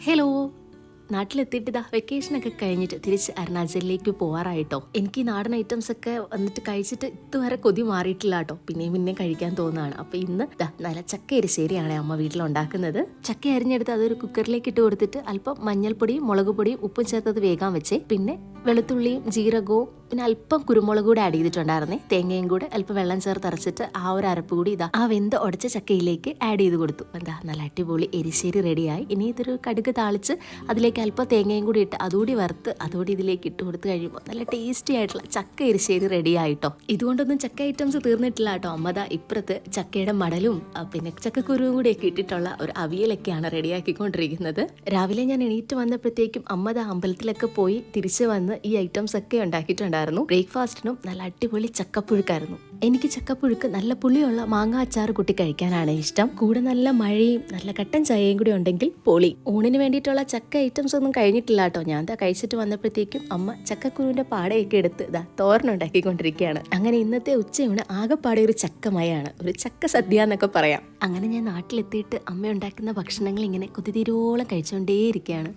Hello, നാട്ടിലെത്തിയിട്ട് ഇതാ വെക്കേഷനൊക്കെ കഴിഞ്ഞിട്ട് തിരിച്ച് അരുണാചലിലേക്ക് പോകാറായിട്ടോ. എനിക്ക് ഈ നാടൻ ഐറ്റംസ് ഒക്കെ വന്നിട്ട് കഴിച്ചിട്ട് ഇതുവരെ കൊതി മാറിയിട്ടില്ല കേട്ടോ. പിന്നെയും കഴിക്കാൻ തോന്നുകയാണ്. അപ്പോൾ ഇന്ന് നല്ല ചക്ക എരിശ്ശേരിയാണ് അമ്മ വീട്ടിലുണ്ടാക്കുന്നത്. ചക്ക അരിഞ്ഞെടുത്ത് അതൊരു കുക്കറിലേക്ക് ഇട്ട് കൊടുത്തിട്ട് അല്പം മഞ്ഞൾപ്പൊടിയും മുളക് പൊടിയും ഉപ്പും ചേർത്തത് വേഗം വെച്ചേ. പിന്നെ വെളുത്തുള്ളിയും ജീരകവും പിന്നെ അല്പം കുരുമുളക് കൂടെ ആഡ് ചെയ്തിട്ടുണ്ടായിരുന്നേ. തേങ്ങയും കൂടെ അല്പം വെള്ളം ചേർത്ത് അരച്ചിട്ട് ആ ഒരു അരപ്പ് കൂടി ആ വെന്ത് ഉടച്ച ചക്കയിലേക്ക് ആഡ് ചെയ്ത് കൊടുത്തു. നല്ല അടിപൊളി എരിശ്ശേരി റെഡിയായി. ഇനി ഇതൊരു കടുക് താളിച്ച് അതിലേക്ക് അല്പം തേങ്ങയും കൂടി ഇട്ട് അതുകൂടി വറുത്ത് അതുകൂടി ഇതിലേക്ക് ഇട്ട് കൊടുത്ത് കഴിയുമ്പോൾ നല്ല ടേസ്റ്റി ആയിട്ടുള്ള ചക്ക എരിശ്ശേരി റെഡി ആയിട്ടോ. ഇതുകൊണ്ടൊന്നും ചക്ക ഐറ്റംസ് തീർന്നിട്ടില്ല കേട്ടോ. അമ്മ ഇപ്പുറത്ത് ചക്കയുടെ മടലും പിന്നെ ചക്കക്കുരുവും കൂടിയൊക്കെ ഇട്ടിട്ടുള്ള ഒരു അവിയലൊക്കെയാണ് റെഡിയാക്കിക്കൊണ്ടിരിക്കുന്നത്. രാവിലെ ഞാൻ എണീറ്റ് വന്നപ്പോഴത്തേക്കും അമ്മ അമ്പലത്തിലൊക്കെ പോയി തിരിച്ചു വന്ന് ഈ ഐറ്റംസ് ഒക്കെ ഉണ്ടാക്കിയിട്ടുണ്ടായിരുന്നു. ബ്രേക്ക്ഫാസ്റ്റിനും നല്ല അടിപൊളി ചക്കപ്പുഴുക്കായിരുന്നു. എനിക്ക് ചക്കപ്പുഴുക്ക് നല്ല പുളിയുള്ള മാങ്ങ അച്ചാർ കൂട്ടി കഴിക്കാനാണ് ഇഷ്ടം. കൂടെ നല്ല മഴയും നല്ല കട്ടൻ ചായയും കൂടി ഉണ്ടെങ്കിൽ പൊളി. ഊണിന് വേണ്ടിയിട്ടുള്ള ചക്ക ഐറ്റംസ് ഒന്നും കഴിഞ്ഞിട്ടില്ല കേട്ടോ. ഞാൻ കഴിച്ചിട്ട് വന്നപ്പോഴത്തേക്കും അമ്മ ചക്കക്കുരുവിന്റെ പാടയൊക്കെ എടുത്ത് തോരനുണ്ടാക്കിക്കൊണ്ടിരിക്കുകയാണ്. അങ്ങനെ ഇന്നത്തെ ഉച്ചയൂണ് ആകെപ്പാടെ ഒരു ചക്കമയാണ്, ഒരു ചക്ക സദ്യ എന്നൊക്കെ പറയാം. അങ്ങനെ ഞാൻ നാട്ടിലെത്തിയിട്ട് അമ്മ ഉണ്ടാക്കുന്ന ഭക്ഷണങ്ങൾ ഇങ്ങനെ കൊതിതീരോളം കഴിച്ചുകൊണ്ടേയിരിക്കുകയാണ്.